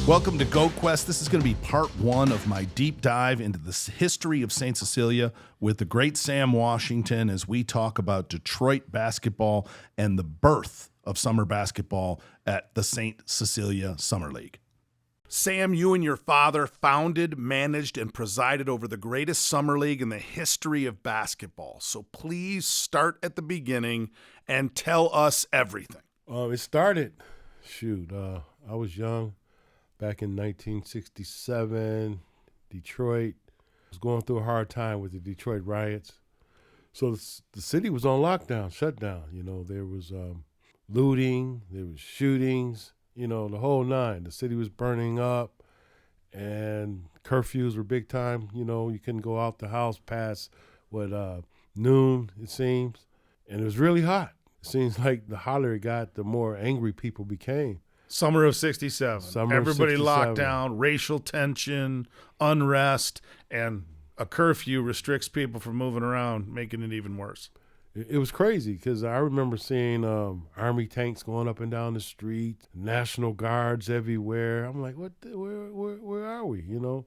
Welcome to GOATQUEST. This is going to be part one of my deep dive into the history of St. Cecilia with the great Sam Washington as we talk about Detroit basketball and the birth of summer basketball at the St. Cecilia Summer League. Sam, you and your father founded, managed, and presided over the greatest summer league in the history of basketball. So please start at the beginning and tell us everything. It started, I was young. Back in 1967, Detroit was going through a hard time with the Detroit riots. So the city was on lockdown, shut down. You know, there was looting, there was shootings, you know, the whole nine. The city was burning up, and curfews were big time. You know, you couldn't go out the house past, noon, it seems. And it was really hot. It seems like the hotter it got, the more angry people became. Summer of 67. Everybody locked down, racial tension, unrest, and a curfew restricts people from moving around, making it even worse. It was crazy because I remember seeing Army tanks going up and down the street, National Guards everywhere. I'm like, where are we, you know?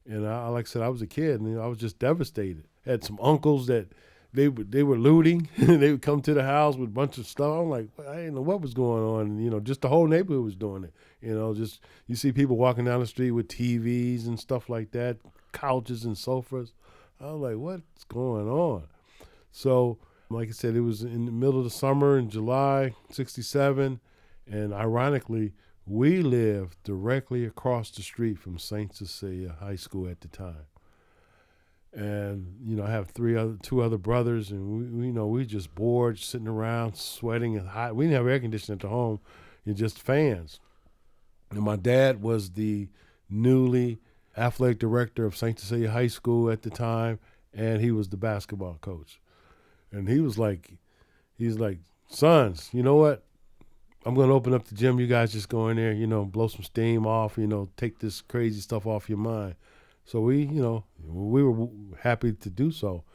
And like I said, I was a kid, and I was just devastated. Had some uncles that they were looting. They would come to the house with a bunch of stuff. I'm like, I didn't know what was going on. And, you know, just the whole neighborhood was doing it. You know, just you see people walking down the street with TVs and stuff like that, couches and sofas. I was like, what's going on? So, like I said, it was in the middle of the summer in July, 67. And ironically, we lived directly across the street from St. Cecilia High School at the time. And, you know, I have two other brothers, and we just bored, sitting around, sweating and hot. We didn't have air conditioning at the home, and just fans. And my dad was the newly athletic director of St. Cecilia High School at the time, and he was the basketball coach. And he's like, sons, you know what? I'm going to open up the gym. You guys just go in there, you know, blow some steam off, you know, take this crazy stuff off your mind. So we were happy to do so.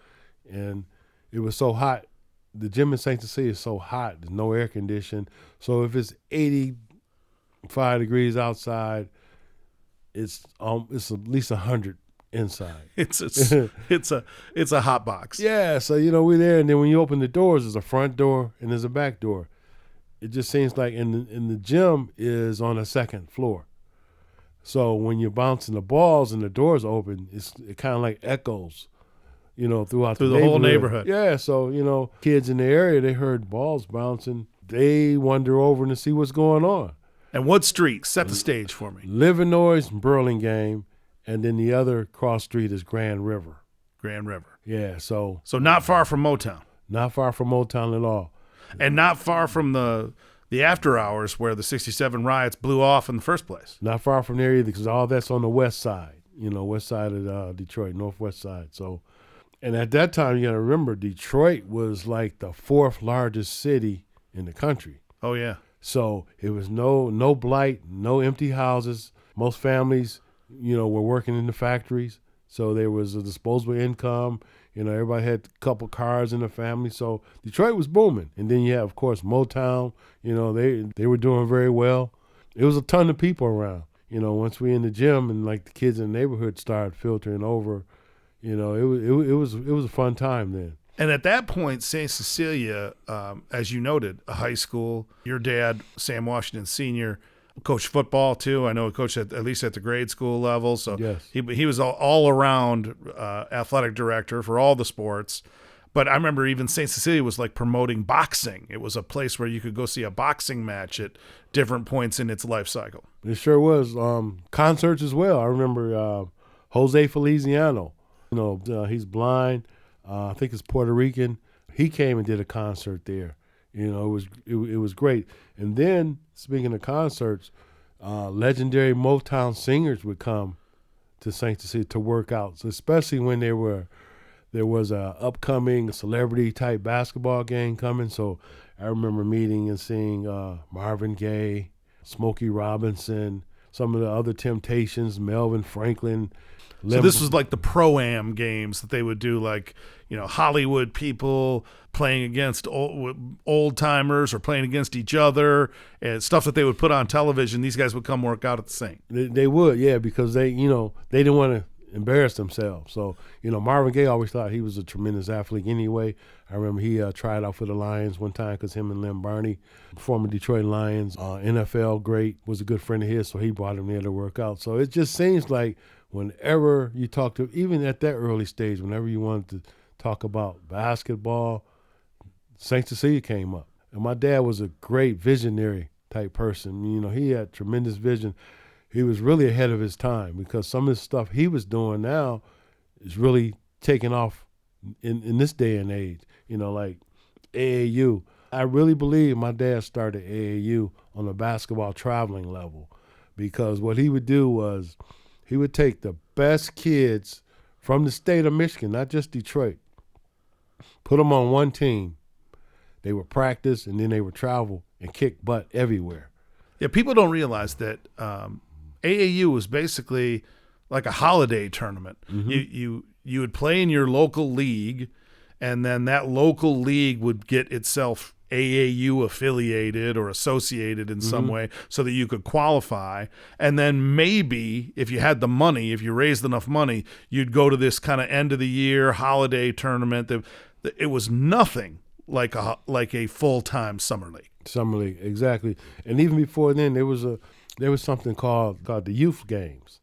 And it was so hot. The gym in St. Cecilia is so hot. There's no air conditioning. So if it's 85 degrees outside, it's at least 100 inside. It's a hot box. Yeah. So, you know, we're there. And then when you open the doors, there's a front door and there's a back door. It just seems like in the gym is on the second floor. So when you're bouncing the balls and the doors open, it kind of like echoes, you know, throughout the whole neighborhood. Yeah, so, you know, kids in the area, they heard balls bouncing. They wander over to see what's going on. And what street? Set the stage for me. Livernois, Burlingame, and then the other cross street is Grand River. Grand River. Yeah, so not far from Motown. Not far from Motown at all. And not far from the after hours where the 67 riots blew off in the first place. Not far from there either, because all that's on the west side, you know, west side of Detroit, northwest side. So, and at that time, you got to remember, Detroit was like the fourth largest city in the country. Oh, yeah. So it was no blight, no empty houses. Most families, you know, were working in the factories. So there was a disposable income. You know, everybody had a couple cars in the family. So Detroit was booming. And then you have, of course, Motown. You know, they were doing very well. It was a ton of people around. You know, once we in the gym and like the kids in the neighborhood started filtering over, you know, it was a fun time then. And at that point, St. Cecilia, as you noted, a high school. Your dad, Sam Washington Sr., coached football too. I know he coached at least at the grade school level. So yes. He was all around athletic director for all the sports. But I remember even St. Cecilia was like promoting boxing. It was a place where you could go see a boxing match at different points in its life cycle. It sure was. Concerts as well. I remember Jose Feliciano. You know, he's blind. I think it's Puerto Rican. He came and did a concert there. You know, it was great. And then, speaking of concerts, legendary Motown singers would come to St. Cecilia to work out, so especially when there was a upcoming celebrity-type basketball game coming. So I remember meeting and seeing Marvin Gaye, Smokey Robinson, some of the other Temptations, Melvin Franklin. So this was like the pro-am games that they would do, like, Hollywood people playing against old timers or playing against each other, and stuff that they would put on television. These guys would come work out at the same. They would, yeah, because they didn't want to embarrass themselves. So, Marvin Gaye always thought he was a tremendous athlete anyway. I remember he tried out for the Lions one time because him and Lynn Barney, former Detroit Lions, NFL great, was a good friend of his, so he brought him there to work out. So it just seems like whenever you talk to, even at that early stage, whenever you wanted to talk about basketball, St. Cecilia came up. And my dad was a great visionary type person. He had tremendous vision. He was really ahead of his time because some of the stuff he was doing now is really taking off in this day and age, like AAU. I really believe my dad started AAU on a basketball traveling level because what he would do was he would take the best kids from the state of Michigan, not just Detroit, put them on one team. They would practice, and then they would travel and kick butt everywhere. Yeah, people don't realize that AAU was basically like a holiday tournament. Mm-hmm. You would play in your local league, and then that local league would get itself AAU affiliated or associated in some way so that you could qualify. And then maybe if you had the money, if you raised enough money, you'd go to this kind of end of the year holiday tournament. It was nothing like a full-time summer league. Summer league, exactly. And even before then, there was something called the youth games.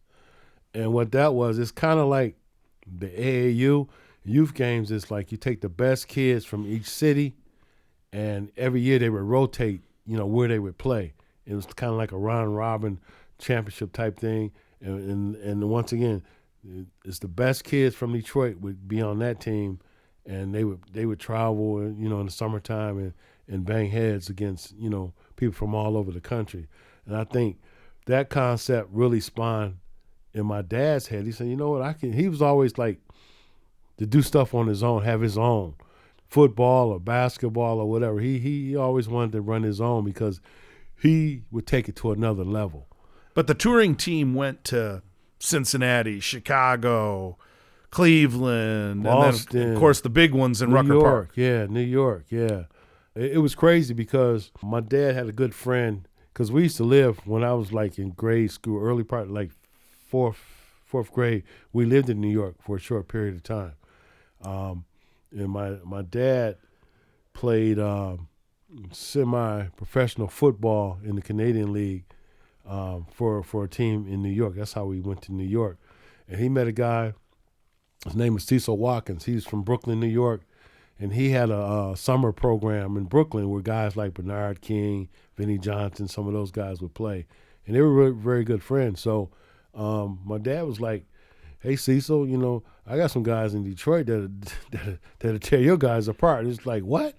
And what that was, it's kind of like the AAU youth games. It's like you take the best kids from each city, and every year they would rotate, where they would play. It was kind of like a round-robin championship type thing. And once again, it's the best kids from Detroit would be on that team, and they would travel, in the summertime and bang heads against, people from all over the country. And I think that concept really spawned in my dad's head. He said, he was always like to do stuff on his own, have his own football or basketball or whatever. He always wanted to run his own because he would take it to another level. But the touring team went to Cincinnati, Chicago, Cleveland, Boston, and then, of course, the big ones in Rucker Park. Yeah, New York, yeah. It was crazy because my dad had a good friend, because we used to live, when I was like in grade school, early part, like fourth grade, we lived in New York for a short period of time. And my dad played semi-professional football in the Canadian League for a team in New York. That's how we went to New York. And he met a guy, his name was Cecil Watkins. He's from Brooklyn, New York. And he had a summer program in Brooklyn where guys like Bernard King, Vinnie Johnson, some of those guys would play. And they were really, very good friends. So my dad was like, hey, Cecil, I got some guys in Detroit that'll tear your guys apart. It's like, what?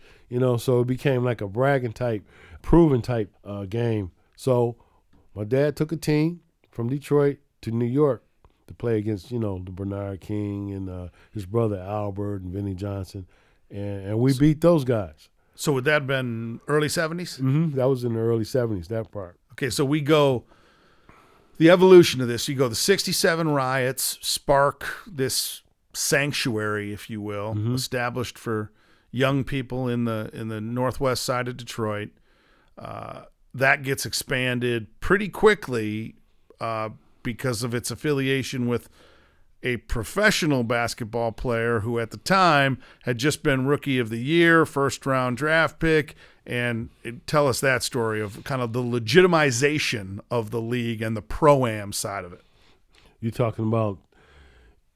So it became like a bragging type, proven type game. So my dad took a team from Detroit to New York to play against, the Bernard King and his brother Albert and Vinnie Johnson. And we beat those guys. So would that have been early 70s? Mm-hmm. That was in the early 70s, that part. Okay, so we go, the evolution of this, you go the 67 riots spark this sanctuary, if you will, established for young people in the northwest side of Detroit. That gets expanded pretty quickly because of its affiliation with a professional basketball player who at the time had just been Rookie of the Year, first-round draft pick, and tell us that story of kind of the legitimization of the league and the pro-am side of it. You're talking about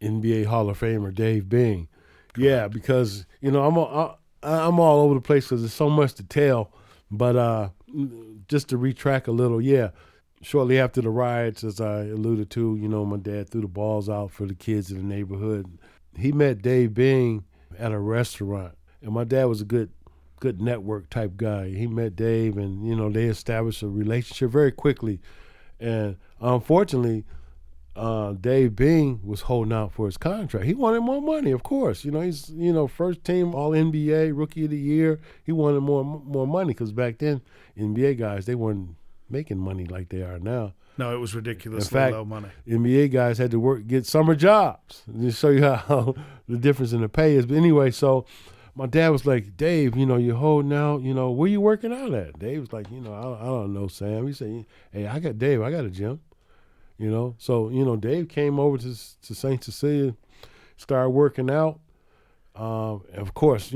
NBA Hall of Famer Dave Bing. Yeah, because, I'm all over the place because there's so much to tell, but just to retrack a little, shortly after the riots, as I alluded to, my dad threw the balls out for the kids in the neighborhood. He met Dave Bing at a restaurant, and my dad was a good network type guy. He met Dave, and, they established a relationship very quickly. And unfortunately, Dave Bing was holding out for his contract. He wanted more money, of course. He's, first team All-NBA, Rookie of the Year. He wanted more money because back then, NBA guys, they weren't making money like they are now. No, it was ridiculously In fact, low money. NBA guys had to get summer jobs to show you how the difference in the pay is. But anyway, so my dad was like, Dave, you're holding out, where you working out at? Dave was like, I don't know, Sam. He said, hey, I got a gym, So, Dave came over to St. Cecilia, started working out. Of course,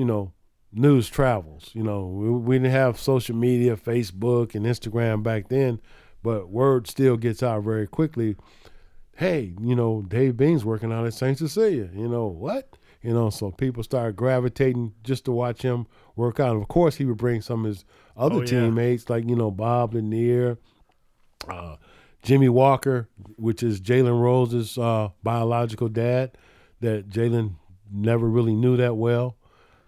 news travels. We didn't have social media, Facebook and Instagram back then, but word still gets out very quickly. Hey, Dave Bing's working out at St. Cecilia. What? So people started gravitating just to watch him work out. And of course, he would bring some of his other teammates like, Bob Lanier, Jimmy Walker, which is Jalen Rose's biological dad that Jalen never really knew that well.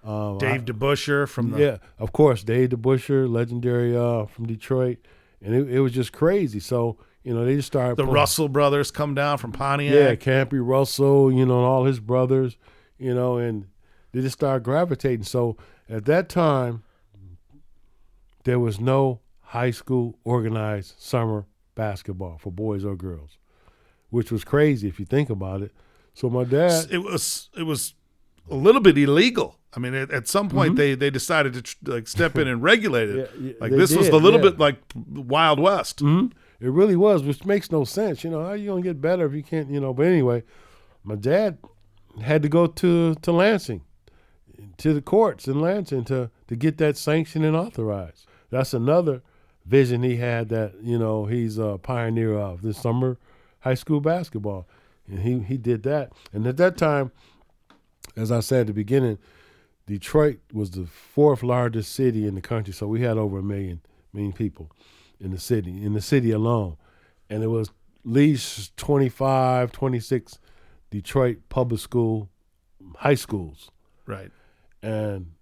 Dave DeBuscher from the... Yeah, of course, Dave DeBuscher, legendary from Detroit. And it was just crazy. So, they just started... The Russell brothers come down from Pontiac. Yeah, Campy Russell, and all his brothers, and they just started gravitating. So at that time, there was no high school organized summer basketball for boys or girls, which was crazy if you think about it. So my dad... It was a little bit illegal. I mean, at some point they decided to step in and regulate it. This was a little bit like Wild West. Mm-hmm. It really was, which makes no sense. How are you going to get better if you can't, But anyway, my dad had to go to Lansing, to the courts in Lansing to get that sanctioned and authorized. That's another vision he had that, he's a pioneer of, this summer high school basketball. And he did that. And at that time, as I said at the beginning, Detroit was the fourth largest city in the country, so we had over a million people in the city alone. And it was at least 25, 26 Detroit public school high schools. Right. And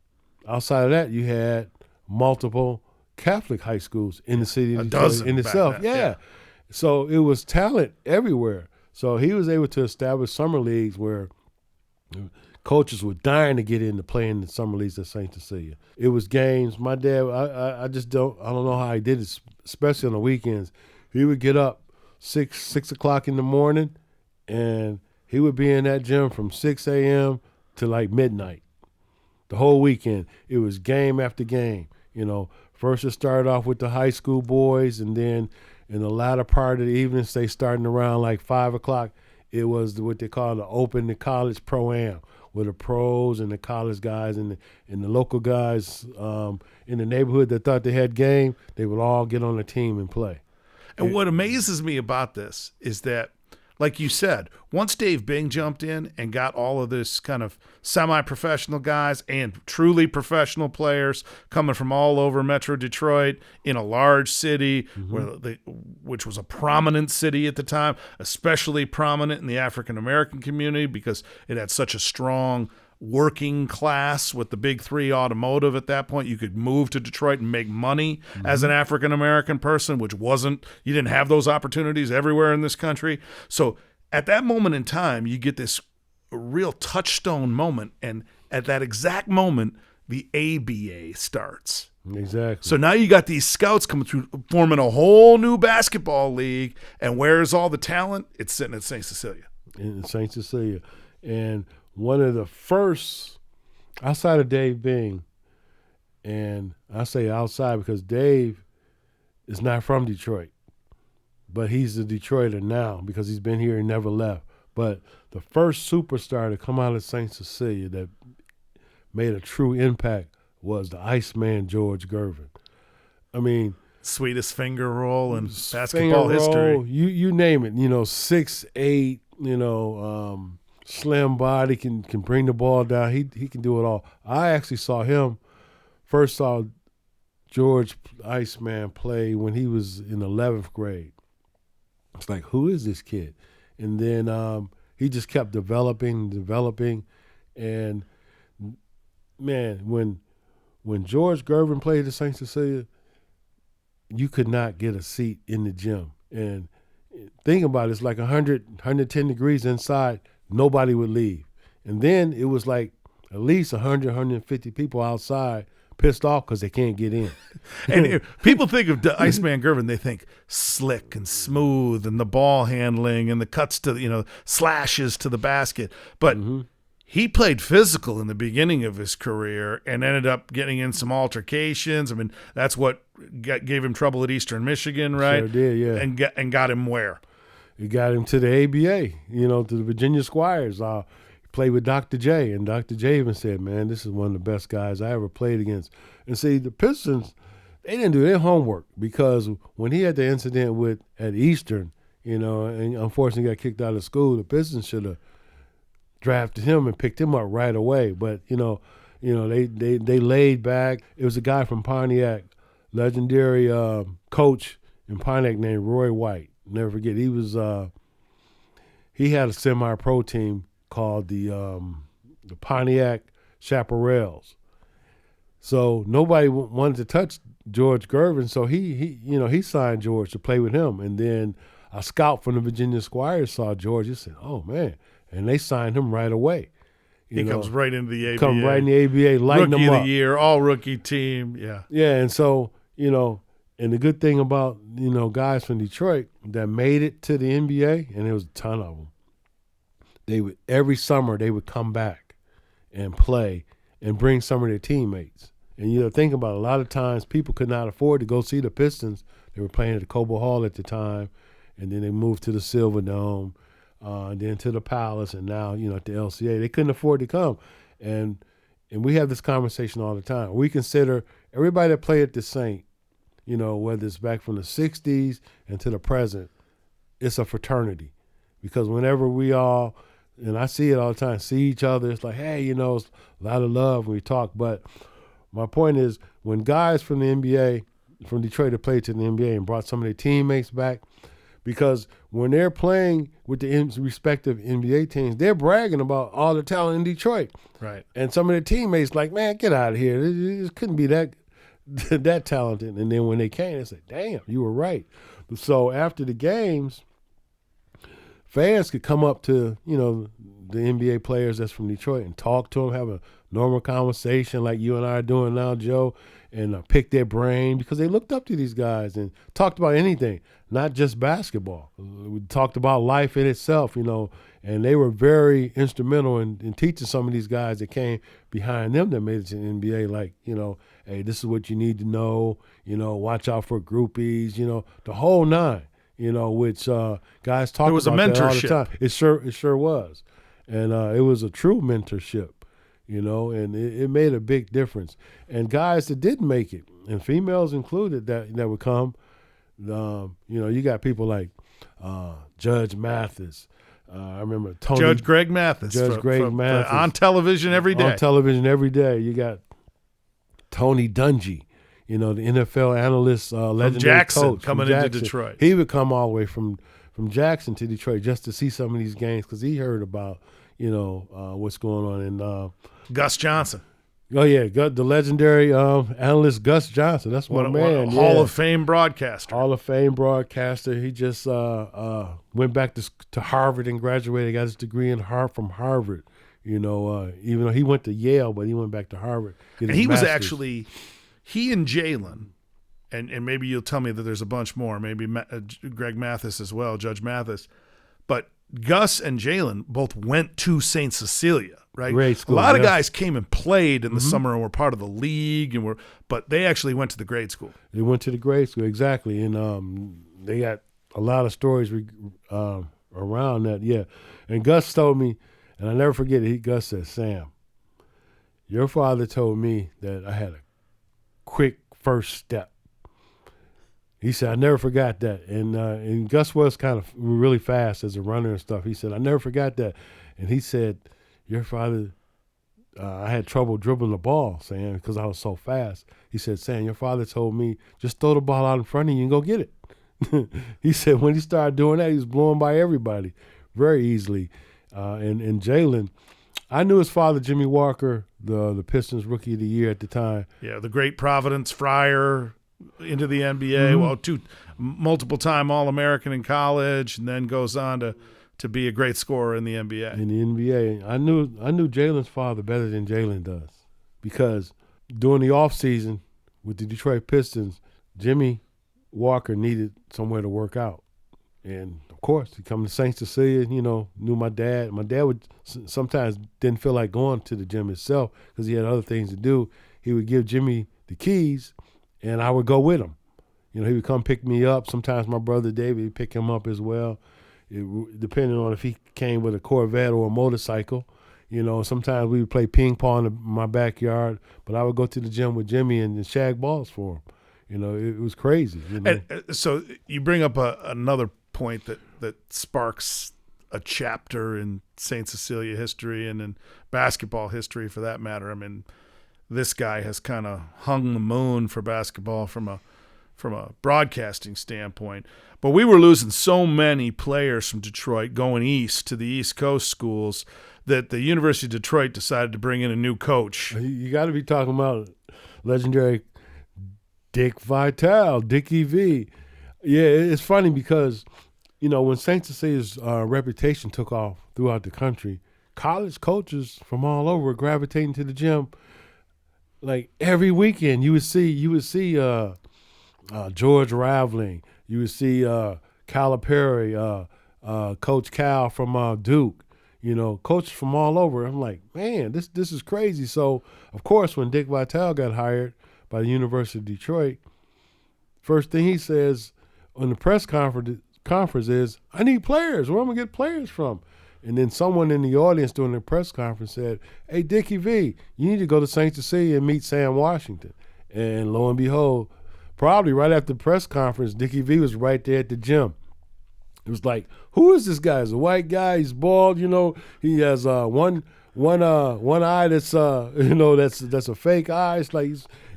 outside of that, you had multiple Catholic high schools in the city of Detroit in itself. Yeah. So it was talent everywhere. So he was able to establish summer leagues where coaches were dying to get in to play in the summer leagues at St. Cecilia. It was games. My dad, I don't know how he did it, especially on the weekends. He would get up 6 o'clock in the morning, and he would be in that gym from 6 a.m. to like midnight. The whole weekend, it was game after game. First it started off with the high school boys, and then in the latter part of the evening, say starting around like 5 o'clock, it was what they call the Open to College Pro-Am, where the pros and the college guys and the local guys in the neighborhood that thought they had game, they would all get on the team and play. And what amazes me about this is that, like you said, once Dave Bing jumped in and got all of this kind of semi-professional guys and truly professional players coming from all over Metro Detroit in a large city, which was a prominent city at the time, especially prominent in the African-American community because it had such a strong working class with the big three automotive at that point. You could move to Detroit and make money as an African-American person, which you didn't have those opportunities everywhere in this country. So at that moment in time, you get this real touchstone moment. And at that exact moment, the ABA starts. Exactly. So now you got these scouts coming through, forming a whole new basketball league. And where's all the talent? It's sitting at St. Cecilia. In St. Cecilia. And one of the first, outside of Dave Bing, and I say outside because Dave is not from Detroit, but he's a Detroiter now because he's been here and never left. But the first superstar to come out of St. Cecilia that made a true impact was the Iceman George Gervin. I mean, sweetest finger roll in basketball history. You name it. 6'8", slim body, can bring the ball down. He can do it all. I actually first saw George Iceman play when he was in 11th grade. It's like, who is this kid? And then he just kept developing. And, man, when George Gervin played at St. Cecilia, you could not get a seat in the gym. And think about it, it's like 100, 110 degrees inside. Nobody would leave. And then it was like at least 100, 150 people outside pissed off because they can't get in. And people think of Iceman Gervin, they think slick and smooth and the ball handling and the cuts to, slashes to the basket. But he played physical in the beginning of his career and ended up getting in some altercations. I mean, that's what gave him trouble at Eastern Michigan, right? Sure did, yeah. And got him where? It got him to the ABA, to the Virginia Squires. Played with Dr. J, and Dr. J even said, man, this is one of the best guys I ever played against. And see, the Pistons, they didn't do their homework, because when he had the incident at Eastern, and unfortunately got kicked out of school, the Pistons should have drafted him and picked him up right away. But, they laid back. It was a guy from Pontiac, legendary coach in Pontiac named Roy White. Never forget, he had a semi-pro team called the Pontiac Chaparrals. So nobody wanted to touch George Gervin, so he signed George to play with him. And then a scout from the Virginia Squires saw George. He said, "Oh man!" And they signed him right away. He comes right into the ABA. Come right in the ABA, lighting Rookie them up. of the year, all rookie team. Yeah. Yeah, and so and the good thing about guys from Detroit that made it to the NBA, and there was a ton of them. Every summer they would come back and play and bring some of their teammates. And think about it, a lot of times people could not afford to go see the Pistons. They were playing at the Cobo Hall at the time, and then they moved to the Silver Dome, then to the Palace, and now at the LCA. They couldn't afford to come, and we have this conversation all the time. We consider everybody that played at the Saint, whether it's back from the '60s and to the present, it's a fraternity, because whenever we all, and I see it all the time, see each other, it's like, hey, it's a lot of love when we talk. But my point is, when guys from the NBA, from Detroit, have played to the NBA and brought some of their teammates back, because when they're playing with the respective NBA teams, they're bragging about all the talent in Detroit. Right. And some of their teammates like, man, get out of here. It couldn't be that talented. And then when they came, they said, damn, you were right. So after the games, fans could come up to, the NBA players that's from Detroit and talk to them, have a normal conversation like you and I are doing now, Joe, and pick their brain, because they looked up to these guys and talked about anything, not just basketball. We talked about life in itself, and they were very instrumental in teaching some of these guys that came behind them that made it to the NBA, like, hey, this is what you need to know, watch out for groupies, the whole nine. Which guys talk about that all the time. It sure was. And it was a true mentorship, and it made a big difference. And guys that didn't make it, and females included, that would come, you got people like Judge Mathis. I remember Judge Greg Mathis. Mathis. On television every day. On television every day. You got Tony Dungy. The NFL analyst, legendary Jackson, coach coming into Detroit. He would come all the way from Jackson to Detroit just to see some of these games, because he heard about, what's going on in Gus Johnson. Oh yeah, the legendary analyst Gus Johnson. That's my man. Hall of Fame broadcaster. Hall of Fame broadcaster. He just went back to Harvard and graduated. Got his degree from Harvard. Even though he went to Yale, but he went back to Harvard. And he was actually. He and Jalen, and maybe you'll tell me that there's a bunch more, maybe Greg Mathis as well, Judge Mathis, but Gus and Jalen both went to St. Cecilia, right? Great school, a lot of guys came and played in the summer and were part of the league, but they actually went to the grade school. They went to the grade school, exactly, and they got a lot of stories around that, yeah. And Gus told me, and I never forget it, Gus said, Sam, your father told me that I had a quick first step. He said, I never forgot that. And Gus was kind of really fast as a runner and stuff. He said, I never forgot that. And he said, your father, I had trouble dribbling the ball, Sam, because I was so fast. He said, Sam, your father told me, just throw the ball out in front of you and go get it. He said when he started doing that, he was blowing by everybody very easily. And Jalen, I knew his father, Jimmy Walker, the Pistons Rookie of the Year at the time. Yeah, the great Providence Friar into the NBA. Well, multiple-time All-American in college, and then goes on to be a great scorer in the NBA. In the NBA, I knew Jalen's father better than Jalen does, because during the off season with the Detroit Pistons, Jimmy Walker needed somewhere to work out. And, of course, he come to St. Cecilia, knew my dad. My dad would sometimes didn't feel like going to the gym himself because he had other things to do. He would give Jimmy the keys, and I would go with him. He would come pick me up. Sometimes my brother David would pick him up as well, depending on if he came with a Corvette or a motorcycle. Sometimes we would play ping pong in my backyard, but I would go to the gym with Jimmy and shag balls for him. It was crazy. And so you bring up another point that sparks a chapter in St. Cecilia history and in basketball history for that matter. I mean, this guy has kind of hung the moon for basketball from a broadcasting standpoint. But we were losing so many players from Detroit going east to the East Coast schools that the University of Detroit decided to bring in a new coach. You got to be talking about legendary Dick Vitale, Dickie V. Yeah, it's funny because, when St. Cecilia's reputation took off throughout the country, college coaches from all over were gravitating to the gym. Like every weekend, you would see George Raveling, you would see Calipari, Coach Cal from Duke, coaches from all over. I'm like, man, this is crazy. So, of course, when Dick Vitale got hired by the University of Detroit, first thing he says on the press conference is, I need players. Where am I going to get players from? And then someone in the audience during the press conference said, hey, Dickie V, you need to go to St. Cecilia and meet Sam Washington. And lo and behold, probably right after the press conference, Dickie V was right there at the gym. It was like, who is this guy? He's a white guy. He's bald. He has one eye that's that's a fake eye. It's like,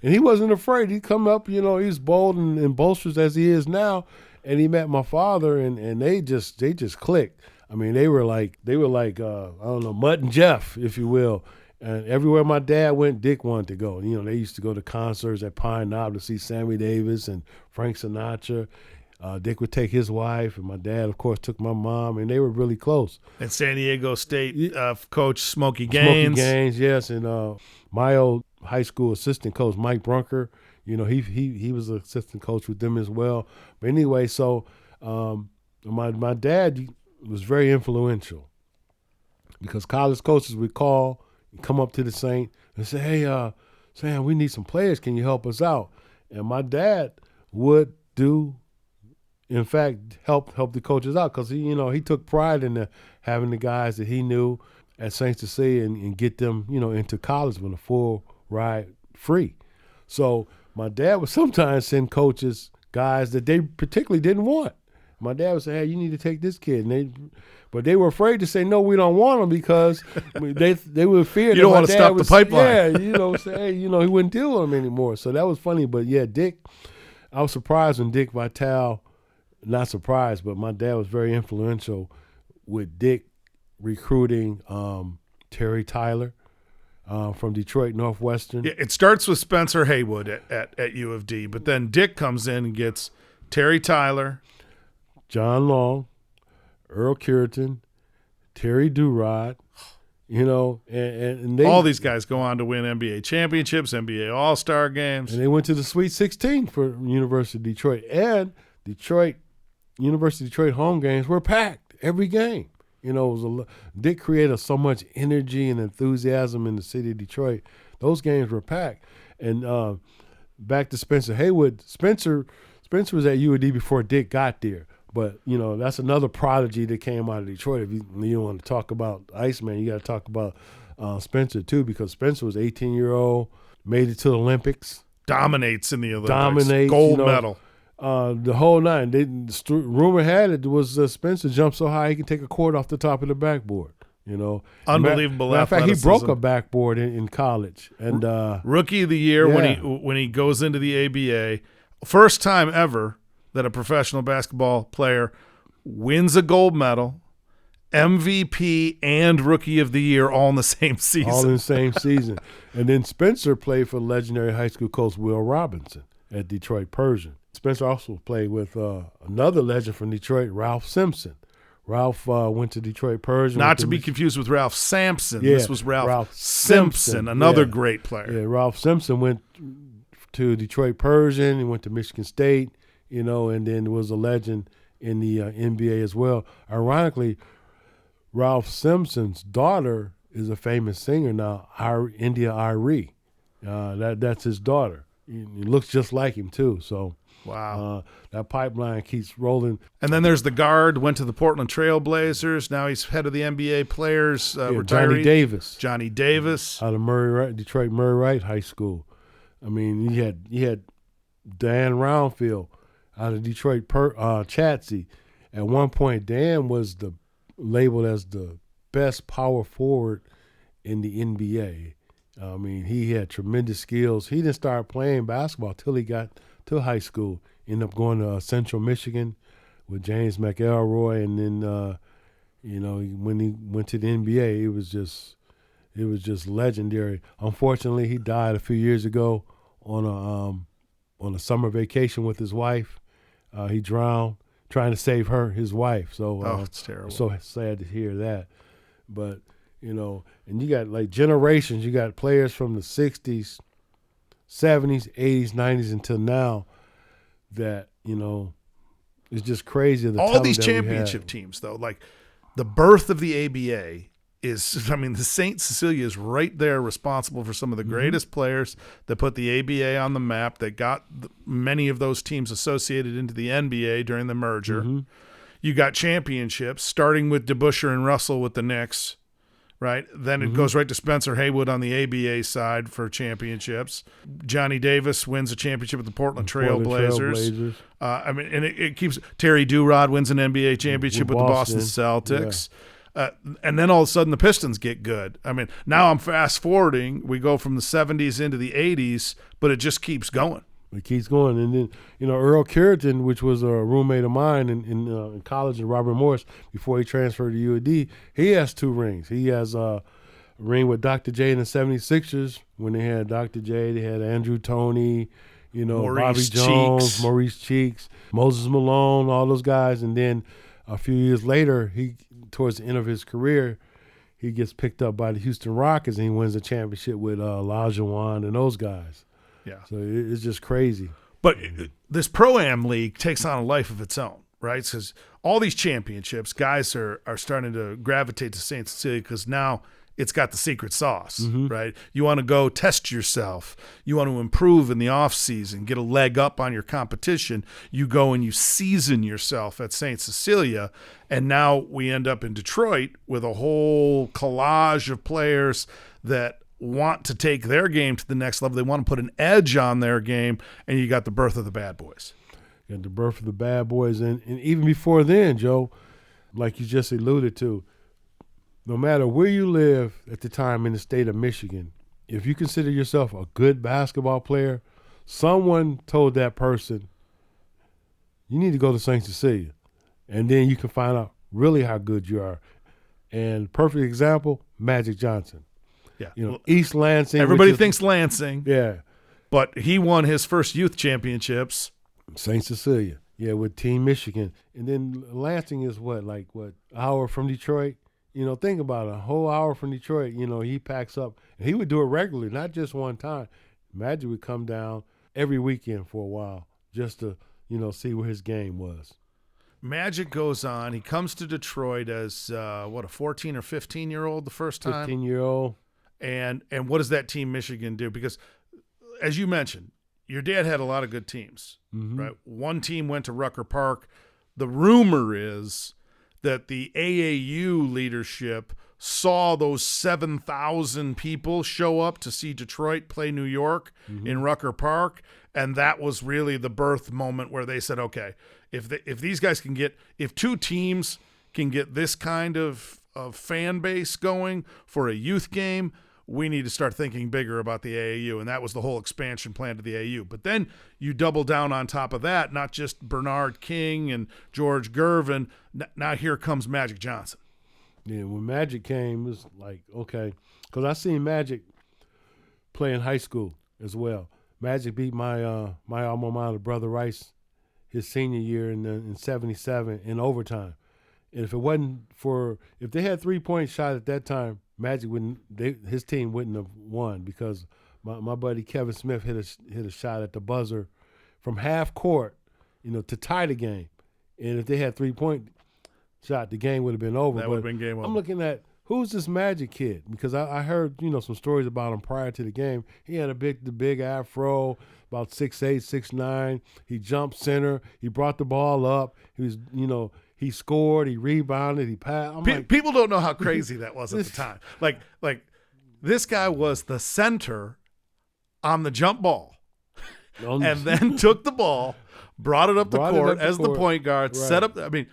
and he wasn't afraid. He come up, he's bold and boisterous as he is now. And he met my father, and they just clicked. I mean, they were like I don't know, Mutt and Jeff, if you will. And everywhere my dad went, Dick wanted to go. They used to go to concerts at Pine Knob to see Sammy Davis and Frank Sinatra. Dick would take his wife, and my dad, of course, took my mom, and they were really close. And San Diego State coach Smokey Gaines. Smokey Gaines, yes. And my old high school assistant coach, Mike Brunker, he was an assistant coach with them as well. But anyway, so my dad was very influential because college coaches would call, come up to the Saint and say, hey, Sam, we need some players. Can you help us out? And my dad would in fact, help the coaches out because he took pride in having the guys that he knew at St. Cecilia and get them, into college with a full ride free. So my dad would sometimes send coaches guys that they particularly didn't want. My dad would say, hey, you need to take this kid. But they were afraid to say, no, we don't want him because they would fear you don't want to stop the pipeline. Yeah, say, hey, he wouldn't deal with him anymore. So that was funny. But, yeah, Dick, I was surprised when Dick Vitale, not surprised, but my dad was very influential with Dick recruiting Terry Tyler from Detroit Northwestern. Yeah, it starts with Spencer Haywood at U of D, but then Dick comes in and gets Terry Tyler, John Long, Earl Cureton, Terry Durod, and they, all these guys go on to win NBA championships, NBA All-Star games. And they went to the Sweet 16 for University of Detroit. And University of Detroit home games were packed every game. Dick created so much energy and enthusiasm in the city of Detroit. Those games were packed. And back to Spencer Haywood, Spencer was at UAD before Dick got there. But, that's another prodigy that came out of Detroit. If you want to talk about Iceman, you got to talk about Spencer, too, because Spencer was 18-year-old, made it to the Olympics. Dominates in the Olympics. Gold medal. The whole nine. Rumor had it was Spencer jumped so high he could take a cord off the top of the backboard. Unbelievable matter of fact, he athleticism. broke a backboard in college. And Rookie of the year when he goes into the ABA. First time ever that a professional basketball player wins a gold medal, MVP, and Rookie of the Year all in the same season. All in the same season. And then Spencer played for legendary high school coach Will Robinson at Detroit Persian. Spencer also played with another legend from Detroit, Ralph Simpson. Ralph went to Detroit Persian. Not to be confused with Ralph Sampson. Yeah, This was Ralph Simpson, Simpson, another yeah. great player. Yeah, Ralph Simpson went to Detroit Persian. He went to Michigan State, and then was a legend in the NBA as well. Ironically, Ralph Simpson's daughter is a famous singer now, India Arie. That's his daughter. He looks just like him too. So Wow. that pipeline keeps rolling. And then there's the guard, went to the Portland Trail Blazers. Now he's head of the NBA players. Retiree. Johnny Davis. Out of Detroit Murray Wright High School. I mean, you had Dan Roundfield out of Detroit Chatsey. At one point, Dan was labeled as the best power forward in the NBA. I mean, he had tremendous skills. He didn't start playing basketball till he got to high school. Ended up going to Central Michigan with James McElroy, and then when he went to the NBA, it was just legendary. Unfortunately, he died a few years ago on a summer vacation with his wife. He drowned trying to save his wife. So it's terrible. So sad to hear that. But and you got like generations. You got players from the 60s, 70s, 80s, 90s until now that, it's just crazy. All these championship teams, though, like the birth of the ABA the St. Cecilia is right there responsible for some of the greatest players that put the ABA on the map, that got many of those teams associated into the NBA during the merger. Mm-hmm. You got championships, starting with DeBusschere and Russell with the Knicks. Right. Then it goes right to Spencer Haywood on the ABA side for championships. Johnny Davis wins a championship with the Portland Trail Blazers. And it keeps. Terry Durod wins an NBA championship with the Boston Celtics. Yeah. And then all of a sudden the Pistons get good. I mean, now I'm fast forwarding. We go from the 70s into the 80s, but it just keeps going. It keeps going. And then, Earl Carrington, which was a roommate of mine in college, and Robert Morris, before he transferred to UAD, he has 2 rings. He has a ring with Dr. J in the 76ers. When they had Dr. J, they had Andrew Toney, Bobby Jones, Maurice Cheeks, Moses Malone, all those guys. And then a few years later, towards the end of his career, he gets picked up by the Houston Rockets, and he wins a championship with Olajuwon and those guys. Yeah. So it's just crazy. But this Pro-Am League takes on a life of its own, right? Because all these championships, guys are starting to gravitate to St. Cecilia because now it's got the secret sauce, right? You want to go test yourself. You want to improve in the offseason, get a leg up on your competition. You go and you season yourself at St. Cecilia, and now we end up in Detroit with a whole collage of players that want to take their game to the next level. They want to put an edge on their game, and you got the birth of the Bad Boys. You got the birth of the Bad Boys, and even before then, Joe, like you just alluded to, no matter where you live at the time in the state of Michigan, if you consider yourself a good basketball player, someone told that person, you need to go to St. Cecilia, and then you can find out really how good you are. And perfect example, Magic Johnson. Yeah. East Lansing. Everybody thinks Lansing. Yeah. But he won his first youth championships. St. Cecilia. Yeah, with Team Michigan. And then Lansing is an hour from Detroit? Think about it. A whole hour from Detroit, he packs up. And he would do it regularly, not just one time. Magic would come down every weekend for a while just to, see where his game was. Magic goes on. He comes to Detroit as, a 14 or 15-year-old the first time? 15-year-old. And what does that Team Michigan do? Because, as you mentioned, your dad had a lot of good teams, right? One team went to Rucker Park. The rumor is that the AAU leadership saw those 7,000 people show up to see Detroit play New York in Rucker Park, and that was really the birth moment where they said, okay, if these guys if 2 teams can get this kind of fan base going for a youth game, we need to start thinking bigger about the AAU, and that was the whole expansion plan to the AAU. But then you double down on top of that, not just Bernard King and George Gervin. Now here comes Magic Johnson. Yeah, when Magic came, it was like, okay, because I seen Magic play in high school as well. Magic beat my alma mater, Brother Rice, his senior year in '77 in overtime. And if it wasn't if they had 3-point shot at that time, Magic his team wouldn't have won because my buddy Kevin Smith hit a shot at the buzzer from half court, to tie the game. And if they had 3-point shot, the game would have been over. That would have been game over. I'm looking at who's this Magic kid, because I heard some stories about him prior to the game. He had the big afro, about 6'8", 6'9". He jumped center. He brought the ball up. He was he scored. He rebounded. He passed. People don't know how crazy that was at the time. Like this guy was the center on the jump ball, and then took the ball, brought it up the court as the point guard, right. set up. I mean,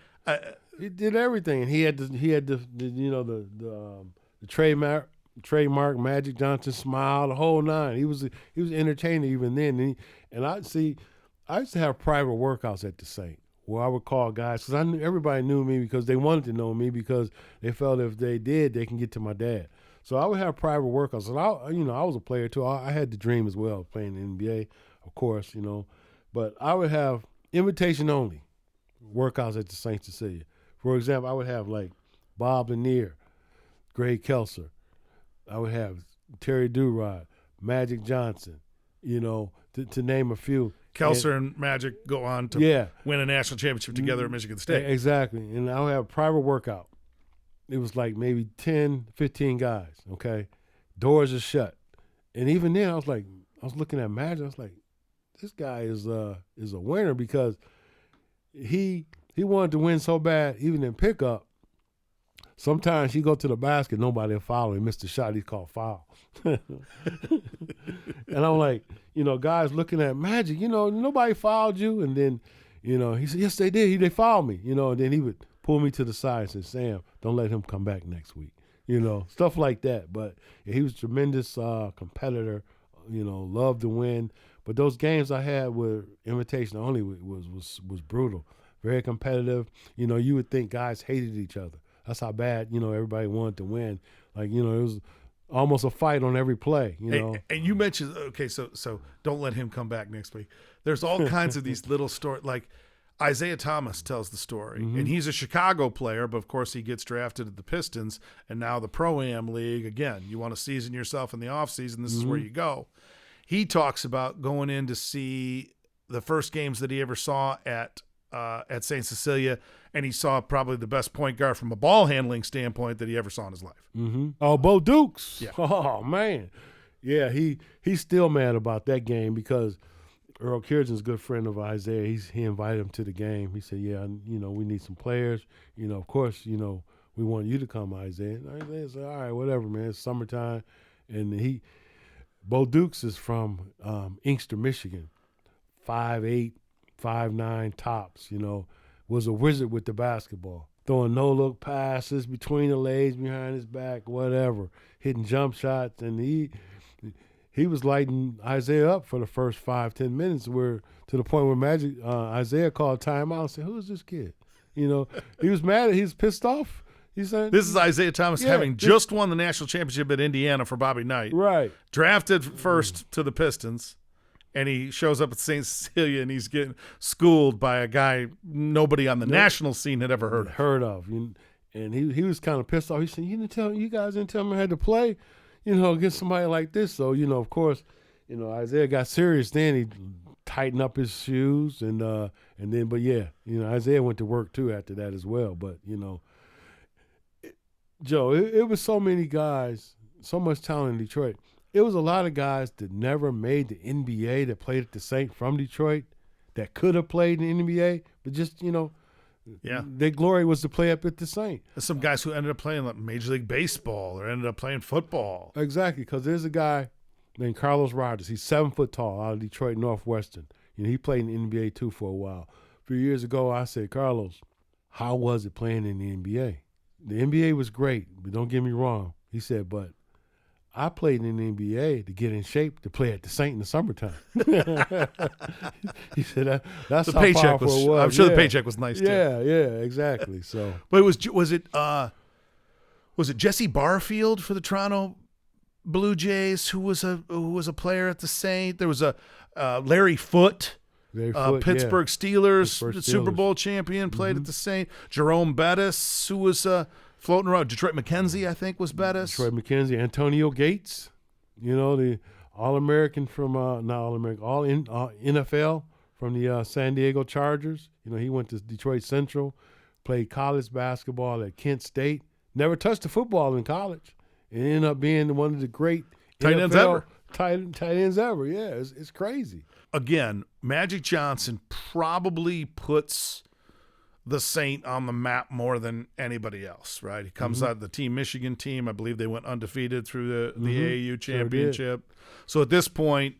he did everything, and he had the trademark Magic Johnson smile, the whole nine. He was entertaining even then. And I used to have private workouts at the Saint where I would call guys because everybody knew me because they wanted to know me because they felt if they did, they can get to my dad. So I would have private workouts, and I was a player too. I had the dream as well, playing in the NBA, of course, but I would have invitation only workouts at the St. Cecilia. For example, I would have like Bob Lanier, Greg Kelser. I would have Terry Durod, Magic Johnson, to name a few. Kelser and Magic go on to win a national championship together at Michigan State. Exactly. And I would have a private workout. It was like maybe 10, 15 guys, okay? Doors are shut. And even then, I was looking at Magic. I was like, this guy is a winner because he wanted to win so bad, even in pickup. Sometimes he go to the basket, nobody will foul him. He missed the shot, he's called foul. And I'm like, guys looking at Magic, nobody fouled you. And then, he said, yes, they did. They fouled me. And then he would pull me to the side and say, Sam, don't let him come back next week. Stuff like that. But he was a tremendous competitor, loved to win. But those games I had were invitation only was brutal. Very competitive. You would think guys hated each other. That's how bad, everybody wanted to win. Like, it was almost a fight on every play, And you mentioned, okay, so don't let him come back next week. There's all kinds of these little stories. Like Isaiah Thomas tells the story, and he's a Chicago player, but of course he gets drafted at the Pistons and now the Pro-Am League. Again, you want to season yourself in the offseason, this is where you go. He talks about going in to see the first games that he ever saw at St. Cecilia, and he saw probably the best point guard from a ball handling standpoint that he ever saw in his life. Oh, Bo Dukes. Yeah. Oh, man. Yeah, he's still mad about that game because Earl Kierdson's a good friend of Isaiah. He invited him to the game. He said, yeah, we need some players. Of course, we want you to come, Isaiah. And Isaiah said, all right, whatever, man. It's summertime. And Bo Dukes is from Inkster, Michigan, 5'8", 5'9", tops, was a wizard with the basketball. Throwing no-look passes between the legs, behind his back, whatever. Hitting jump shots. And he was lighting Isaiah up for the first 5-10 minutes to the point where Isaiah called timeout and said, who is this kid? He was mad. He was pissed off. He said, this is Isaiah Thomas having just won the national championship at Indiana for Bobby Knight. Right. Drafted first to the Pistons. And he shows up at St. Cecilia, and he's getting schooled by a guy nobody on the national scene had ever heard of. And he was kind of pissed off. He said, you guys didn't tell me I had to play, against somebody like this. So, of course, Isaiah got serious then. He tightened up his shoes. But Isaiah went to work, too, after that as well. But, Joe, it was so many guys, so much talent in Detroit. It was a lot of guys that never made the NBA that played at the Saint from Detroit that could have played in the NBA, but just, their glory was to play up at the Saint. There's some guys who ended up playing like Major League Baseball or ended up playing football. Exactly, because there's a guy named Carlos Rogers. He's 7 foot tall out of Detroit Northwestern. He played in the NBA too for a while. A few years ago, I said, Carlos, how was it playing in the NBA? The NBA was great, but don't get me wrong. He said, but I played in the NBA to get in shape to play at the Saint in the summertime. He said that's the how paycheck powerful it was. I'm sure the paycheck was nice too. Yeah, exactly. So, but was it Jesse Barfield for the Toronto Blue Jays who was a player at the Saint? There was a Larry Foote Pittsburgh Steelers, Pittsburgh Super Steelers. Bowl champion, played at the Saint. Jerome Bettis, who was floating around. Detroit McKenzie, I think, was Bettis. Detroit McKenzie, Antonio Gates, the All-American from not All-American, NFL from the San Diego Chargers. He went to Detroit Central, played college basketball at Kent State. Never touched a football in college, and ended up being one of the great tight ends ever. Tight ends ever. Yeah, it's crazy. Again, Magic Johnson probably puts the Saint on the map more than anybody else, right? He comes out of the Team Michigan team. I believe they went undefeated through the AAU championship. So at this point,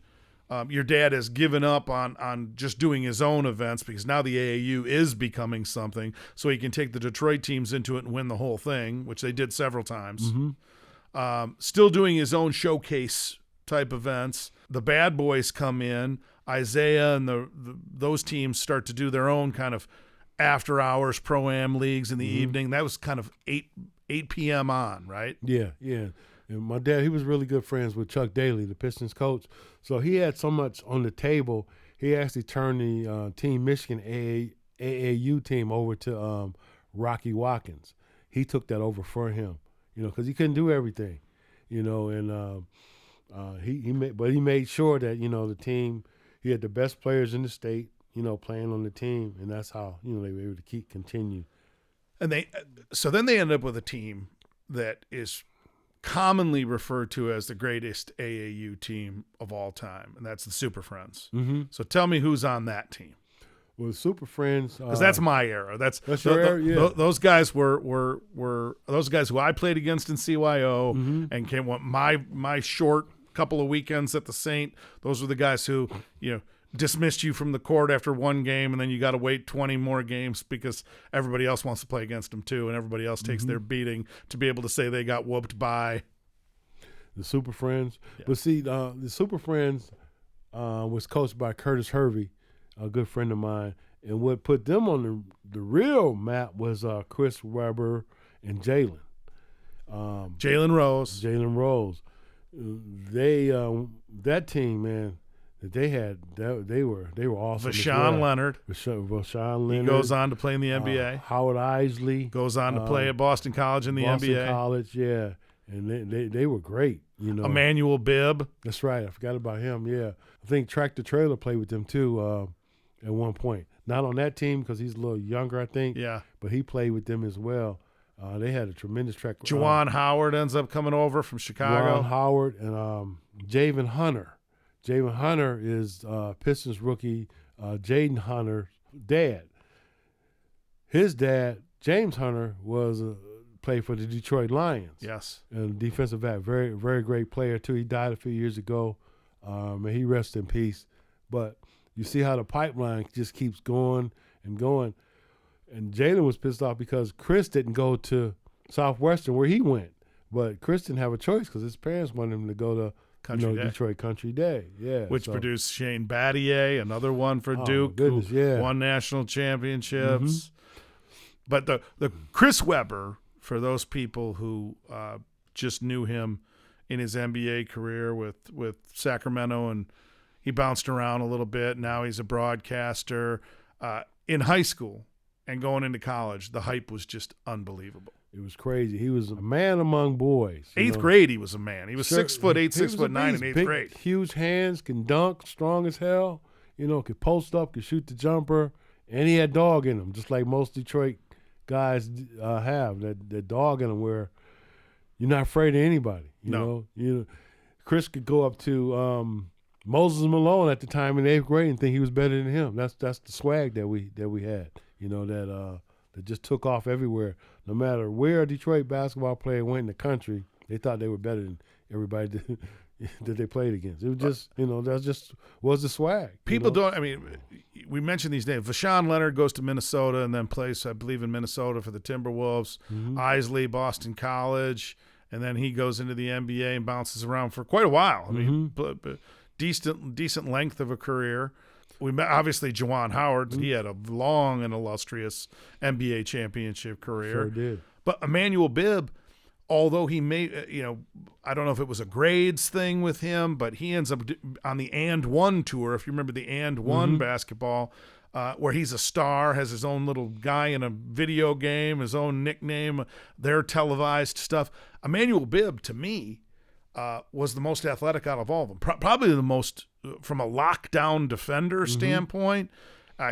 your dad has given up on just doing his own events because now the AAU is becoming something, so he can take the Detroit teams into it and win the whole thing, which they did several times. Still doing his own showcase type events. The bad boys come in. Isaiah and those teams start to do their own kind of after-hours pro-am leagues in the evening. That was kind of 8 p.m. on, right? Yeah. And my dad, he was really good friends with Chuck Daly, the Pistons coach. So he had so much on the table, he actually turned the Team Michigan AAU team over to Rocky Watkins. He took that over for him, because he couldn't do everything, and he made sure that, the team, he had the best players in the state, playing on the team, and that's how, they were able to continue. And then they ended up with a team that is commonly referred to as the greatest AAU team of all time, and that's the Super Friends. So tell me who's on that team. Well, Super Friends, because that's my era. That's your era. Yeah. Those guys were those guys who I played against in CYO and came my short couple of weekends at the Saint. Those were the guys who dismissed you from the court after one game, and then you got to wait 20 more games because everybody else wants to play against them too, and everybody else takes their beating to be able to say they got whooped by the Super Friends. Yeah. But see, the Super Friends was coached by Curtis Hervey, a good friend of mine, and what put them on the real map was Chris Webber and Jalen. Jalen Rose. They that team, man, that they had, they were awesome. Vashawn Leonard. Vashawn Leonard. He goes on to play in the NBA. Howard Isley goes on to play at Boston College in the NBA. Boston College, yeah, and they were great. Emmanuel Bibb. That's right. I forgot about him. Yeah, I think Tractor Trailer played with them too at one point. Not on that team because he's a little younger, I think. Yeah, but he played with them as well. They had a tremendous track. Juwan Howard ends up coming over from Chicago. Juwan Howard and Javen Hunter. Javen Hunter is Pistons rookie Jaden Hunter's dad. His dad, James Hunter, played for the Detroit Lions. Yes. And defensive back, very, very great player too. He died a few years ago, and he rests in peace. But you see how the pipeline just keeps going and going. And Jalen was pissed off because Chris didn't go to Southwestern where he went. But Chris didn't have a choice because his parents wanted him to go to Detroit Country Day. Yeah, which produced Shane Battier, another one for Duke, who won national championships. But the Chris Webber, for those people who just knew him in his NBA career with Sacramento, and he bounced around a little bit. Now he's a broadcaster. In high school and going into college, the hype was just unbelievable. It was crazy. He was a man among boys. Eighth grade, he was a man. He was 6'8", 6'9" in eighth grade. Huge hands, can dunk, strong as hell. Could post up, could shoot the jumper, and he had dog in him, just like most Detroit guys have. That dog in him, where you're not afraid of anybody. You know, Chris could go up to Moses Malone at the time in eighth grade and think he was better than him. That's the swag that we had. That just took off everywhere. No matter where a Detroit basketball player went in the country, they thought they were better than everybody that they played against. It was just, that just was the swag. People don't, we mentioned these names. Vashawn Leonard goes to Minnesota and then plays, I believe, in Minnesota for the Timberwolves. Isley, Boston College, and then he goes into the NBA and bounces around for quite a while. Decent length of a career. We met, obviously, Juwan Howard. He had a long and illustrious NBA championship career. Sure did. But Emmanuel Bibb, although he may, I don't know if it was a grades thing with him, but he ends up on the And One tour. If you remember the And One basketball, where he's a star, has his own little guy in a video game, his own nickname, their televised stuff. Emmanuel Bibb, to me, was the most athletic out of all of them. Probably the most from a lockdown defender standpoint.